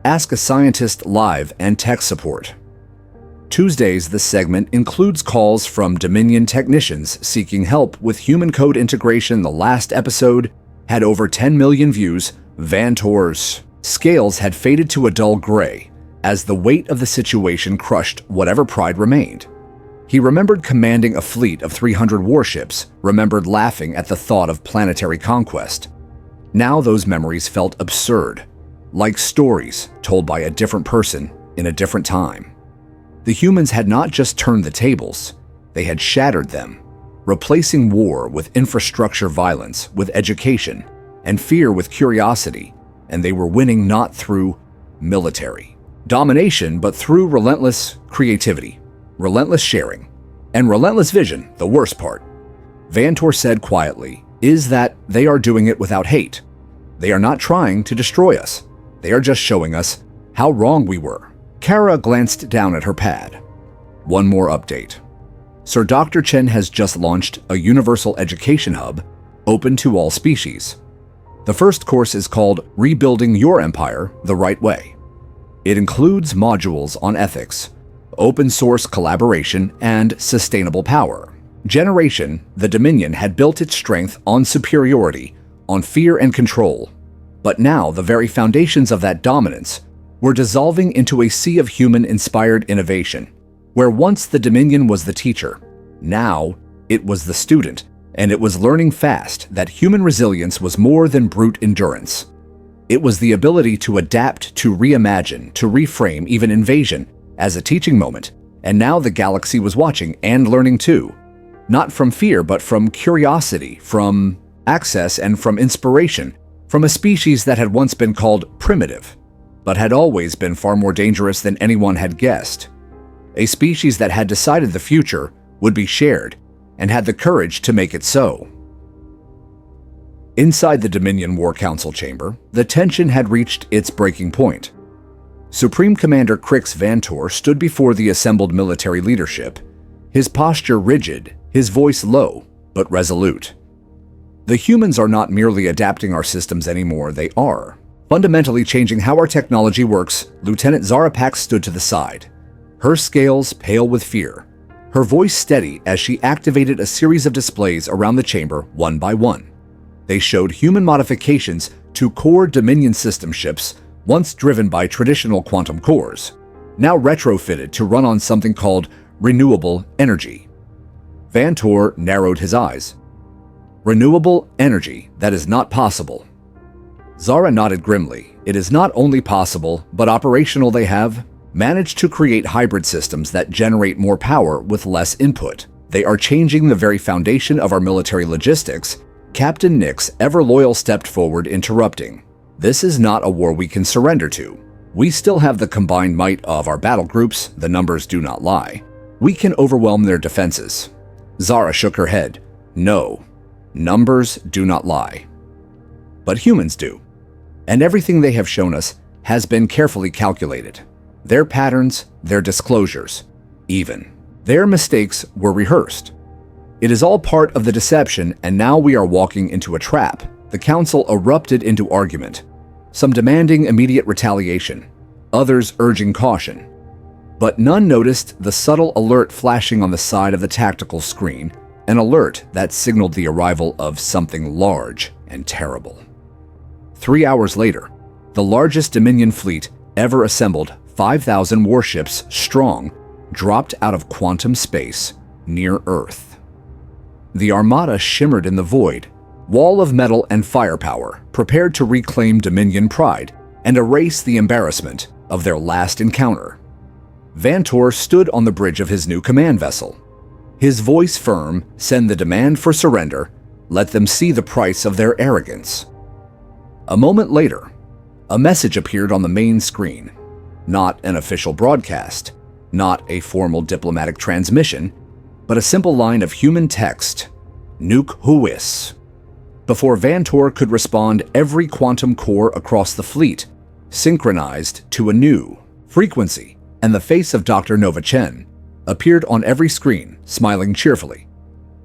Ask a Scientist Live and tech support. Tuesdays, this segment includes calls from Dominion technicians seeking help with human code integration. The last episode had over 10 million views. Vantor's scales had faded to a dull gray as the weight of the situation crushed whatever pride remained. He remembered commanding a fleet of 300 warships, remembered laughing at the thought of planetary conquest. Now those memories felt absurd, like stories told by a different person in a different time. The humans had not just turned the tables, they had shattered them, replacing war with infrastructure violence, with education, and fear with curiosity, and they were winning not through military domination, but through relentless creativity, relentless sharing, and relentless vision. The worst part, Vantor said quietly, is that they are doing it without hate. They are not trying to destroy us. They are just showing us how wrong we were. Kara glanced down at her pad. One more update. Sir Dr. Chen has just launched a universal education hub open to all species. The first course is called Rebuilding Your Empire the Right Way. It includes modules on ethics, open source collaboration, and sustainable power. Generation, the Dominion had built its strength on superiority, on fear and control. But now the very foundations of that dominance were dissolving into a sea of human-inspired innovation, where once the Dominion was the teacher, now it was the student, and it was learning fast that human resilience was more than brute endurance. It was the ability to adapt, to reimagine, to reframe even invasion as a teaching moment, and now the galaxy was watching and learning too, not from fear but from curiosity, from access, and from inspiration, from a species that had once been called primitive, but had always been far more dangerous than anyone had guessed. A species that had decided the future would be shared and had the courage to make it so. Inside the Dominion War Council chamber, the tension had reached its breaking point. Supreme Commander Crix Vantor stood before the assembled military leadership, his posture rigid, his voice low but resolute. The humans are not merely adapting our systems anymore, they are fundamentally changing how our technology works. Lieutenant Zara Pax stood to the side, her scales pale with fear, her voice steady as she activated a series of displays around the chamber one by one. They showed human modifications to core Dominion system ships once driven by traditional quantum cores, now retrofitted to run on something called renewable energy. Vantor narrowed his eyes. Renewable energy, that is not possible. Zara nodded grimly. It is not only possible, but operational. They have managed to create hybrid systems that generate more power with less input. They are changing the very foundation of our military logistics. Captain Nix, ever loyal, stepped forward, interrupting. This is not a war we can surrender to. We still have the combined might of our battle groups. The numbers do not lie. We can overwhelm their defenses. Zara shook her head. No, numbers do not lie. But humans do. And everything they have shown us has been carefully calculated. Their patterns, their disclosures, even their mistakes were rehearsed. It is all part of the deception, and now we are walking into a trap. The council erupted into argument, some demanding immediate retaliation, others urging caution. But none noticed the subtle alert flashing on the side of the tactical screen, an alert that signaled the arrival of something large and terrible. 3 hours later, the largest Dominion fleet ever assembled, 5,000 warships strong, dropped out of quantum space near Earth. The armada shimmered in the void, wall of metal and firepower, prepared to reclaim Dominion pride and erase the embarrassment of their last encounter. Vantor stood on the bridge of his new command vessel. His voice firm, send the demand for surrender, Let them see the price of their arrogance. A moment later, a message appeared on the main screen. Not an official broadcast, not a formal diplomatic transmission, but a simple line of human text, "Nuke Huis." Before Vantor could respond, every quantum core across the fleet synchronized to a new frequency, and the face of Dr. Nova Chen appeared on every screen, smiling cheerfully,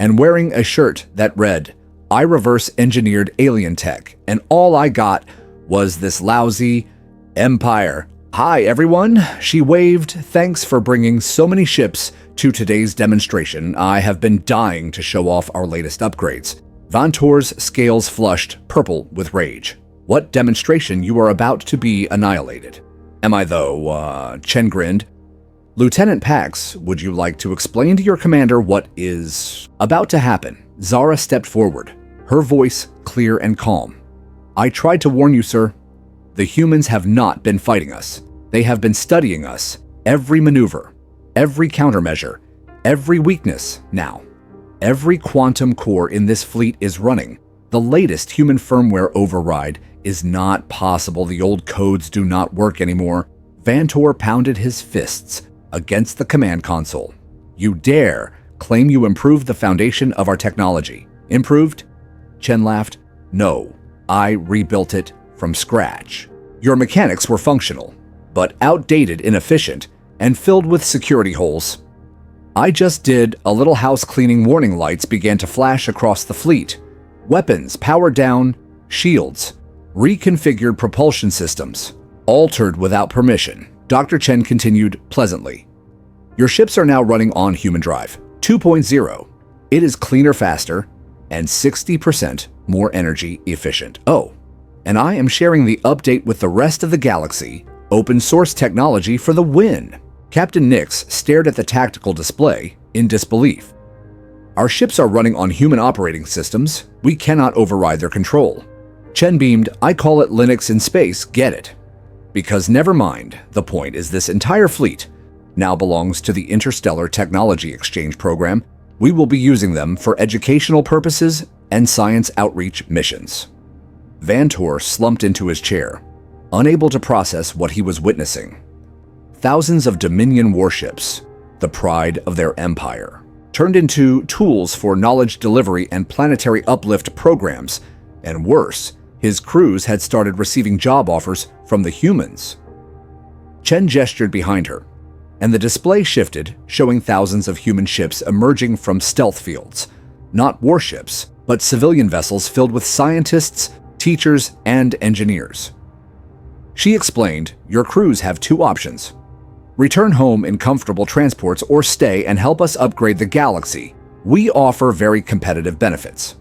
and wearing a shirt that read, "I reverse engineered alien tech, and all I got was this lousy empire. Hi, everyone," she waved. "Thanks for bringing so many ships to today's demonstration. I have been dying to show off our latest upgrades." Vantor's scales flushed purple with rage. "What demonstration? You are about to be annihilated." "Am I though?" Chen grinned. "Lieutenant Pax, would you like to explain to your commander what is about to happen?" Zara stepped forward, her voice clear and calm. "I tried to warn you, sir. The humans have not been fighting us. They have been studying us. Every maneuver, every countermeasure, every weakness. Now, every quantum core in this fleet is running. The latest human firmware override is not possible. The old codes do not work anymore." Vantor pounded his fists against the command console. "You dare claim you improved the foundation of our technology?" "Improved?" Chen laughed. "No, I rebuilt it from scratch. Your mechanics were functional, but outdated, inefficient, and filled with security holes. I just did a little house cleaning. Warning lights began to flash across the fleet. Weapons powered down, shields, reconfigured propulsion systems, altered without permission." Dr. Chen continued pleasantly. "Your ships are now running on human drive 2.0. It is cleaner, faster, and 60% more energy efficient. Oh, and I am sharing the update with the rest of the galaxy. Open source technology for the win." Captain Nix stared at the tactical display in disbelief. "Our ships are running on human operating systems. We cannot override their control." Chen beamed. "I call it Linux in space, get it? Because never mind, the point is this entire fleet now belongs to the Interstellar Technology Exchange Program. We will be using them for educational purposes and science outreach missions." Vantor slumped into his chair, unable to process what he was witnessing. Thousands of Dominion warships, the pride of their empire, turned into tools for knowledge delivery and planetary uplift programs, and worse, his crews had started receiving job offers from the humans. Chen gestured behind her, and the display shifted, showing thousands of human ships emerging from stealth fields. Not warships, but civilian vessels filled with scientists, teachers, and engineers. She explained, "Your crews have two options. Return home in comfortable transports or stay and help us upgrade the galaxy. We offer very competitive benefits."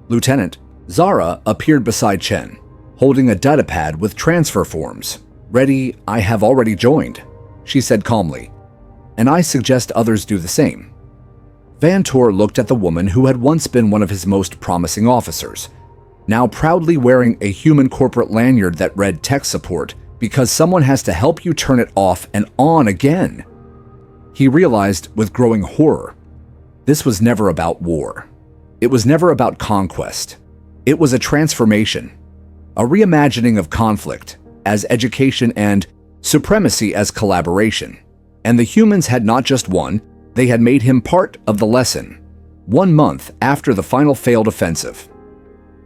Lieutenant, Zara appeared beside Chen, holding a datapad with transfer forms. "Ready, I have already joined," she said calmly, "and I suggest others do the same." Vantor looked at the woman who had once been one of his most promising officers, now proudly wearing a human corporate lanyard that read tech support, because someone has to help you turn it off and on again. He realized with growing horror, this was never about war. It was never about conquest. It was a transformation, a reimagining of conflict as education and supremacy as collaboration. And the humans had not just won, they had made him part of the lesson. 1 month after the final failed offensive,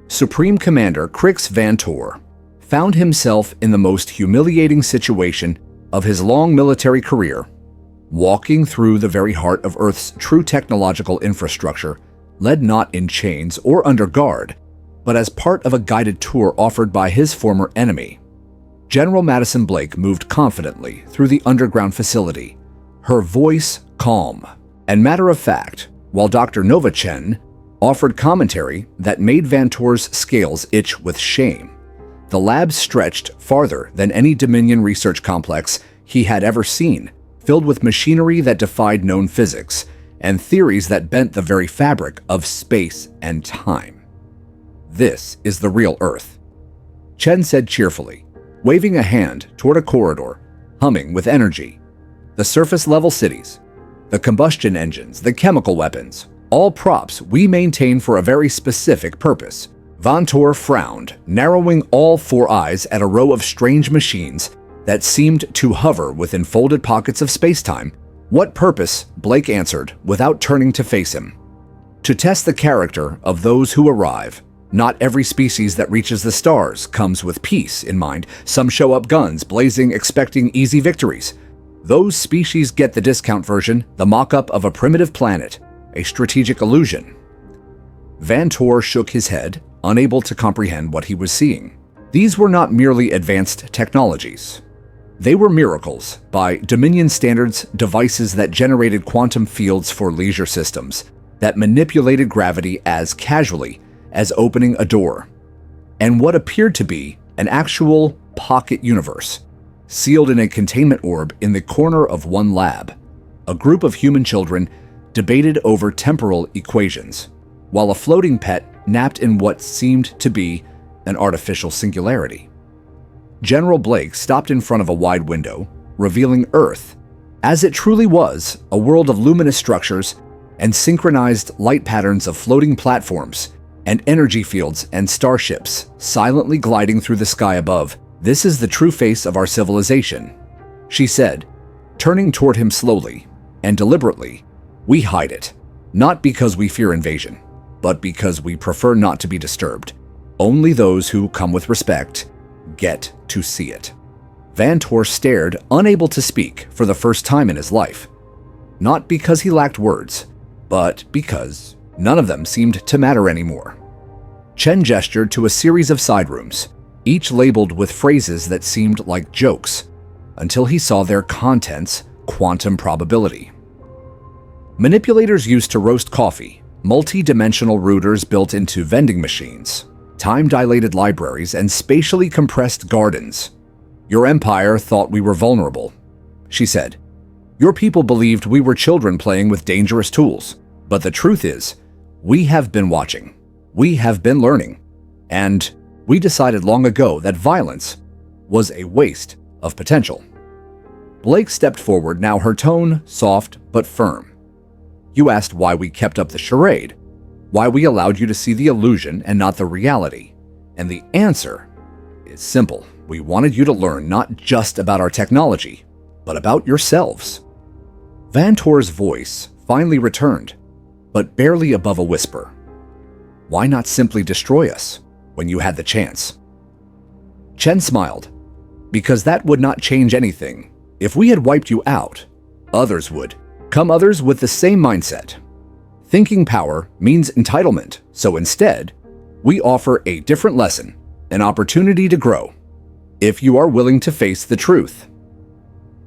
Supreme Commander Crix Vantor found himself in the most humiliating situation of his long military career, walking through the very heart of Earth's true technological infrastructure, led not in chains or under guard, but as part of a guided tour offered by his former enemy. General Madison Blake moved confidently through the underground facility, her voice calm and matter of fact, while Dr. Nova Chen offered commentary that made Vantor's scales itch with shame. The lab stretched farther than any Dominion research complex he had ever seen, filled with machinery that defied known physics and theories that bent the very fabric of space and time. "This is the real Earth," Chen said cheerfully, waving a hand toward a corridor, humming with energy. "The surface-level cities, the combustion engines, the chemical weapons, All props we maintain for a very specific purpose. Vantor frowned, narrowing all four eyes at a row of strange machines that seemed to hover within folded pockets of space-time. What purpose? Blake answered, without turning to face him. To test the character of those who arrive. Not every species that reaches the stars comes with peace in mind. Some show up guns blazing, expecting easy victories. Those species get the discount version, the mock-up of a primitive planet, a strategic illusion. Vantor shook his head, unable to comprehend what he was seeing. These were not merely advanced technologies. They were miracles, by Dominion standards, devices that generated quantum fields for leisure systems, that manipulated gravity as casually as opening a door, and what appeared to be an actual pocket universe, sealed in a containment orb in the corner of one lab. A group of human children debated over temporal equations, while a floating pet napped in what seemed to be an artificial singularity. General Blake stopped in front of a wide window, revealing Earth, as it truly was, a world of luminous structures and synchronized light patterns of floating platforms and energy fields and starships silently gliding through the sky above. This is the true face of our civilization, she said, turning toward him slowly and deliberately. We hide it, not because we fear invasion, but because we prefer not to be disturbed. Only those who come with respect get to see it. Vantor stared, unable to speak for the first time in his life. Not because he lacked words, but because none of them seemed to matter anymore. Chen gestured to a series of side rooms, each labeled with phrases that seemed like jokes, until he saw their contents: quantum probability. Manipulators used to roast coffee, multi-dimensional routers built into vending machines, time-dilated libraries, and spatially compressed gardens. Your empire thought we were vulnerable, she said. Your people believed we were children playing with dangerous tools. But the truth is, we have been watching. We have been learning. And we decided long ago that violence was a waste of potential. Blake stepped forward, now her tone soft but firm. You asked why we kept up the charade, why we allowed you to see the illusion and not the reality. And the answer is simple. We wanted you to learn not just about our technology, but about yourselves. Vantor's voice finally returned, but barely above a whisper. Why not simply destroy us when you had the chance? Chen smiled. Because that would not change anything. If we had wiped you out, others would. Come others with the same mindset. Thinking power means entitlement, so instead, we offer a different lesson, an opportunity to grow, if you are willing to face the truth.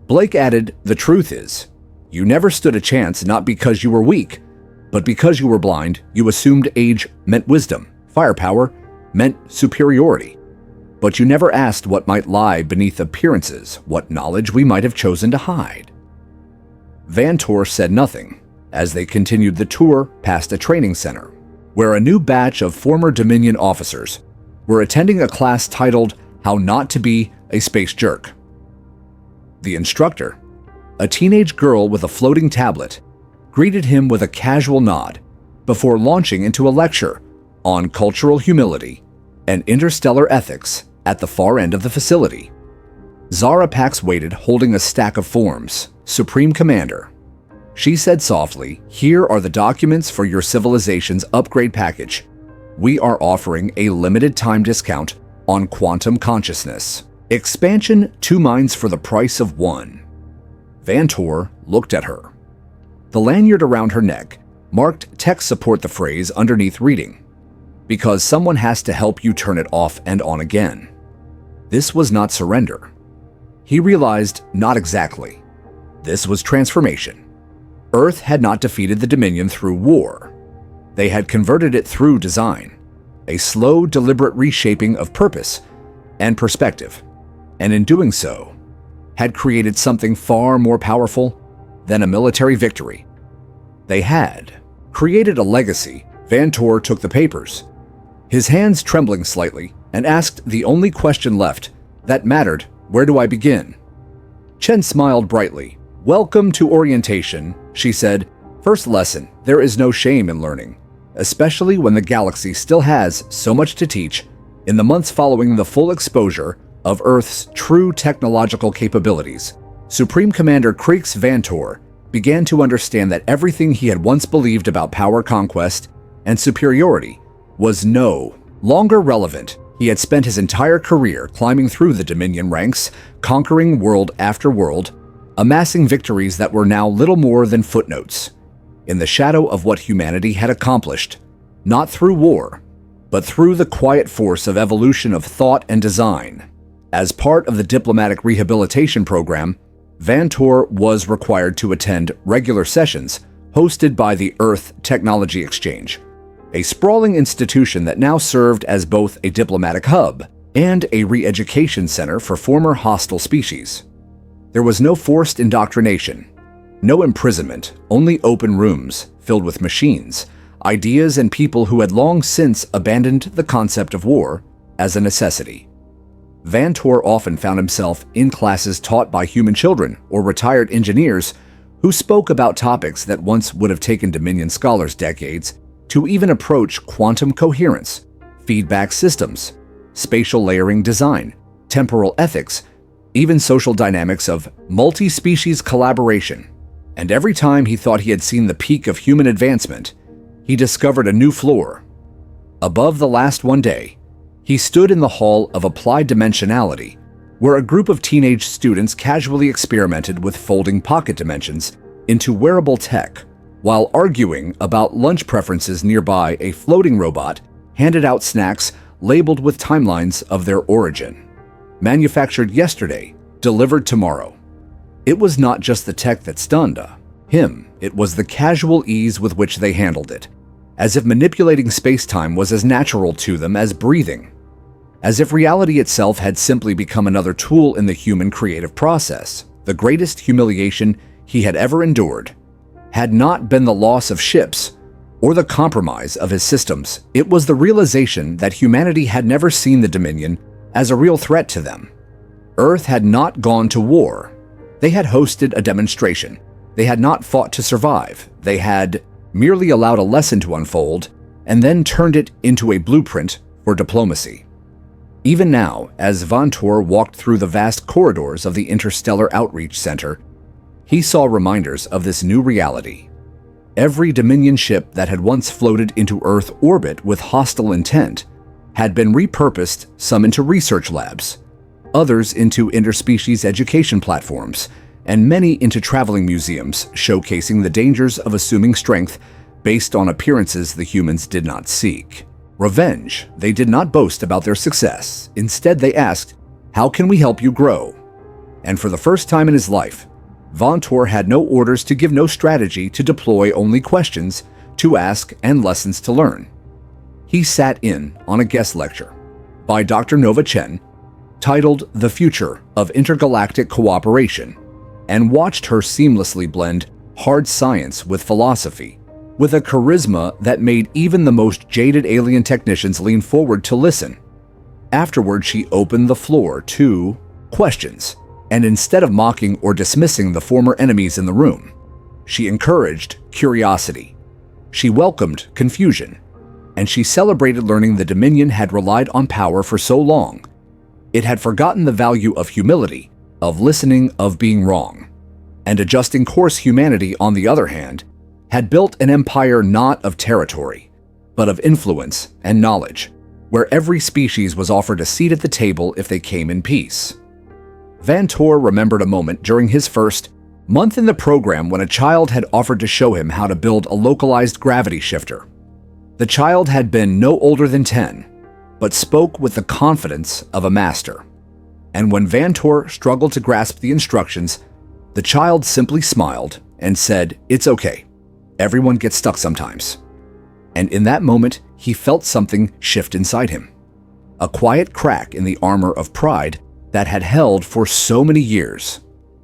Blake added, the truth is, you never stood a chance not because you were weak, but because you were blind. You assumed age meant wisdom, firepower meant superiority. But you never asked what might lie beneath appearances, what knowledge we might have chosen to hide. Vantor said nothing as they continued the tour past a training center, where a new batch of former Dominion officers were attending a class titled How Not to Be a Space Jerk. The instructor, a teenage girl with a floating tablet, greeted him with a casual nod before launching into a lecture on cultural humility and interstellar ethics at the far end of the facility. Zara Pax waited, holding a stack of forms. Supreme Commander, she said softly, here are the documents for your civilization's upgrade package. We are offering a limited time discount on quantum consciousness. Expansion 2 minds for the price of 1. Vantor looked at her. The lanyard around her neck marked tech support, the phrase underneath reading, because someone has to help you turn it off and on again. This was not surrender. He realized not exactly. This was transformation. Earth had not defeated the Dominion through war. They had converted it through design, a slow, deliberate reshaping of purpose and perspective, and in doing so, had created something far more powerful than a military victory. They had created a legacy. Vantor took the papers, his hands trembling slightly, and asked the only question left that mattered: where do I begin? Chen smiled brightly. Welcome to orientation, she said. First lesson, there is no shame in learning, especially when the galaxy still has so much to teach. In the months following the full exposure of Earth's true technological capabilities, Supreme Commander Krix Vantor began to understand that everything he had once believed about power conquest and superiority was no longer relevant. He had spent his entire career climbing through the Dominion ranks, conquering world after world, amassing victories that were now little more than footnotes in the shadow of what humanity had accomplished, not through war, but through the quiet force of evolution of thought and design. As part of the diplomatic rehabilitation program, Vantor was required to attend regular sessions hosted by the Earth Technology Exchange, a sprawling institution that now served as both a diplomatic hub and a re-education center for former hostile species. There was no forced indoctrination, no imprisonment, only open rooms filled with machines, ideas, and people who had long since abandoned the concept of war as a necessity. Vantor often found himself in classes taught by human children or retired engineers who spoke about topics that once would have taken Dominion scholars decades to even approach: quantum coherence, feedback systems, spatial layering design, temporal ethics, even social dynamics of multi-species collaboration. And every time he thought he had seen the peak of human advancement, he discovered a new floor. Above the last one day, he stood in the Hall of Applied Dimensionality, where a group of teenage students casually experimented with folding pocket dimensions into wearable tech. While arguing about lunch preferences nearby, a floating robot handed out snacks labeled with timelines of their origin. Manufactured yesterday, delivered tomorrow. It was not just the tech that stunned him, it was the casual ease with which they handled it, as if manipulating space-time was as natural to them as breathing, as if reality itself had simply become another tool in the human creative process. The greatest humiliation he had ever endured had not been the loss of ships or the compromise of his systems. It was the realization that humanity had never seen the Dominion as a real threat to them. Earth had not gone to war. They had hosted a demonstration. They had not fought to survive. They had merely allowed a lesson to unfold and then turned it into a blueprint for diplomacy. Even now, as Vantor walked through the vast corridors of the Interstellar Outreach Center, he saw reminders of this new reality. Every Dominion ship that had once floated into Earth orbit with hostile intent had been repurposed, some into research labs, others into interspecies education platforms, and many into traveling museums showcasing the dangers of assuming strength based on appearances the humans did not seek. Revenge, they did not boast about their success. Instead, they asked, "How can we help you grow?" And for the first time in his life, Vantor had no orders to give, no strategy to deploy, only questions to ask and lessons to learn. He sat in on a guest lecture by Dr. Nova Chen titled "The Future of Intergalactic Cooperation" and watched her seamlessly blend hard science with philosophy, with a charisma that made even the most jaded alien technicians lean forward to listen. Afterward, she opened the floor to questions, and instead of mocking or dismissing the former enemies in the room, she encouraged curiosity. She welcomed confusion, and she celebrated learning the Dominion had relied on power for so long. It had forgotten the value of humility, of listening, of being wrong. And adjusting course, humanity, on the other hand, had built an empire not of territory, but of influence and knowledge, where every species was offered a seat at the table if they came in peace. Vantor remembered a moment during his first month in the program when a child had offered to show him how to build a localized gravity shifter. The child had been no older than 10, but spoke with the confidence of a master. And when Vantor struggled to grasp the instructions, the child simply smiled and said, "It's okay. Everyone gets stuck sometimes." And in that moment, he felt something shift inside him. A quiet crack in the armor of pride that had held for so many years.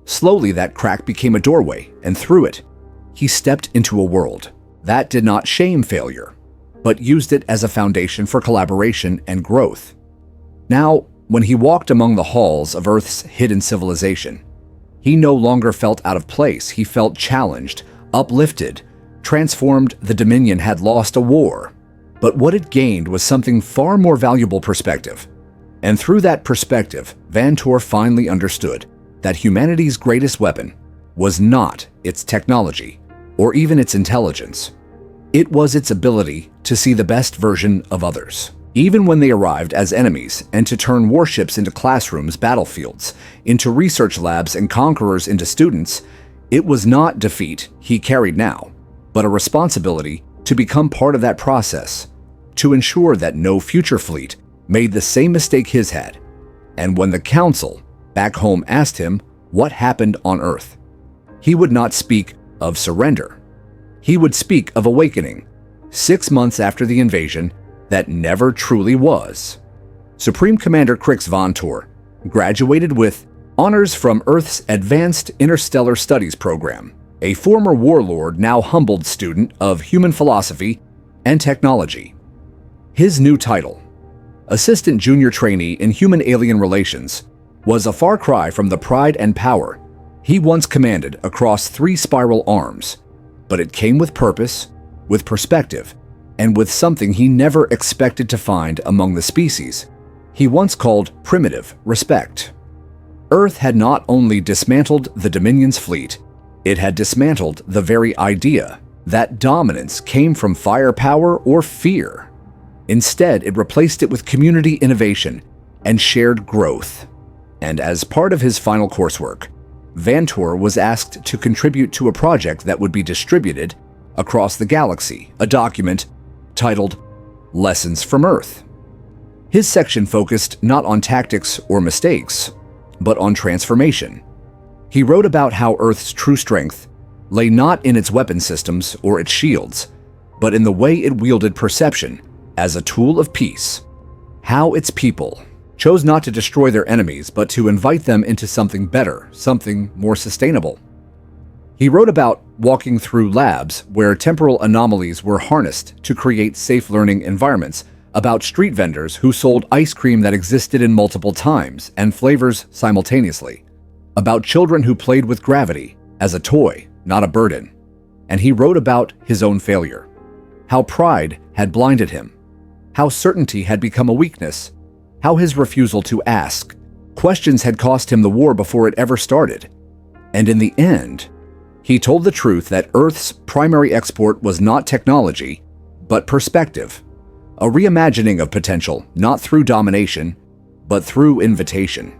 Slowly, that crack became a doorway, and through it, he stepped into a world that did not shame failure, but used it as a foundation for collaboration and growth. Now, when he walked among the halls of Earth's hidden civilization, he no longer felt out of place. He felt challenged, uplifted, transformed, the Dominion had lost a war. But what it gained was something far more valuable: perspective. And through that perspective, Vantor finally understood that humanity's greatest weapon was not its technology or even its intelligence. It was its ability to see the best version of others, even when they arrived as enemies, and to turn warships into classrooms, battlefields, into research labs, and conquerors into students. It was not defeat he carried now, but a responsibility to become part of that process, to ensure that no future fleet made the same mistake his had. And when the Council back home asked him what happened on Earth, he would not speak of surrender. He would speak of awakening, 6 months after the invasion that never truly was. Supreme Commander Crix Vantor graduated with honors from Earth's Advanced Interstellar Studies program, a former warlord, now humbled student of human philosophy and technology. His new title, Assistant Junior Trainee in Human-Alien Relations, was a far cry from the pride and power he once commanded across 3 spiral arms, but it came with purpose, with perspective, and with something he never expected to find among the species he once called primitive: respect. Earth had not only dismantled the Dominion's fleet, it had dismantled the very idea that dominance came from firepower or fear. Instead, it replaced it with community innovation and shared growth. And as part of his final coursework, Vantor was asked to contribute to a project that would be distributed across the galaxy, a document titled Lessons from Earth. His section focused not on tactics or mistakes, but on transformation. He wrote about how Earth's true strength lay not in its weapon systems or its shields, but in the way it wielded perception as a tool of peace, how its people chose not to destroy their enemies, but to invite them into something better, something more sustainable. He wrote about walking through labs where temporal anomalies were harnessed to create safe learning environments, about street vendors who sold ice cream that existed in multiple times and flavors simultaneously, about children who played with gravity as a toy, not a burden. And he wrote about his own failure, how pride had blinded him, how certainty had become a weakness, how his refusal to ask questions had cost him the war before it ever started. And in the end, he told the truth that Earth's primary export was not technology, but perspective, a reimagining of potential, not through domination, but through invitation.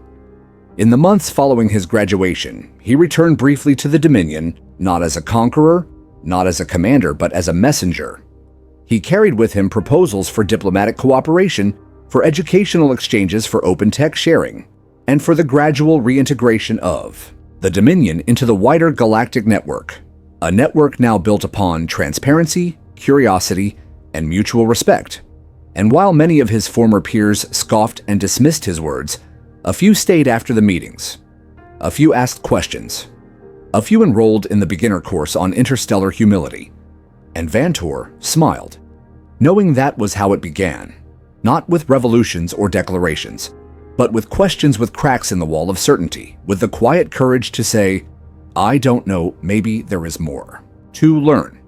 In the months following his graduation, he returned briefly to the Dominion, not as a conqueror, not as a commander, but as a messenger. He carried with him proposals for diplomatic cooperation, for educational exchanges, for open tech sharing, and for the gradual reintegration of the Dominion into the wider galactic network, a network now built upon transparency, curiosity, and mutual respect. And while many of his former peers scoffed and dismissed his words, a few stayed after the meetings. A few asked questions. A few enrolled in the beginner course on interstellar humility. And Vantor smiled, knowing that was how it began, not with revolutions or declarations, but with questions with cracks in the wall of certainty, with the quiet courage to say, I don't know, maybe there is more to learn.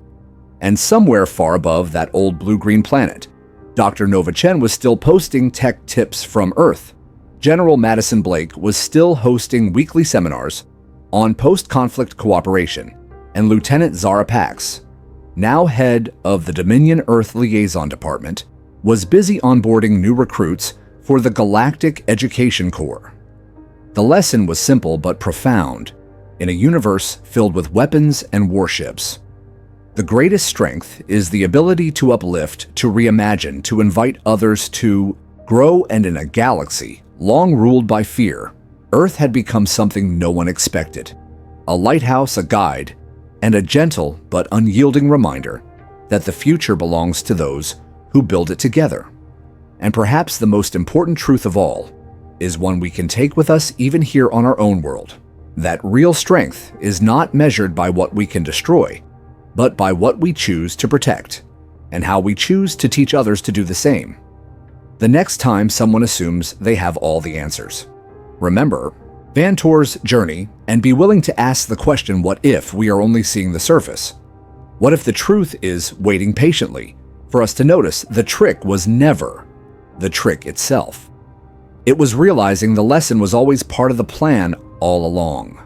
And somewhere far above that old blue-green planet, Dr. Nova Chen was still posting tech tips from Earth. General Madison Blake was still hosting weekly seminars on post-conflict cooperation, and Lieutenant Zara Pax, now head of the Dominion Earth Liaison Department, was busy onboarding new recruits for the Galactic Education Corps. The lesson was simple but profound in a universe filled with weapons and warships. The greatest strength is the ability to uplift, to reimagine, to invite others to grow, and in a galaxy long ruled by fear, Earth had become something no one expected. A lighthouse, a guide, and a gentle but unyielding reminder that the future belongs to those who build it together. And perhaps the most important truth of all is one we can take with us even here on our own world, that real strength is not measured by what we can destroy, but by what we choose to protect, and how we choose to teach others to do the same. The next time someone assumes they have all the answers, remember Vantor's journey and be willing to ask the question, what if we are only seeing the surface? What if the truth is waiting patiently for us to notice the trick was never the trick itself? It was realizing the lesson was always part of the plan all along.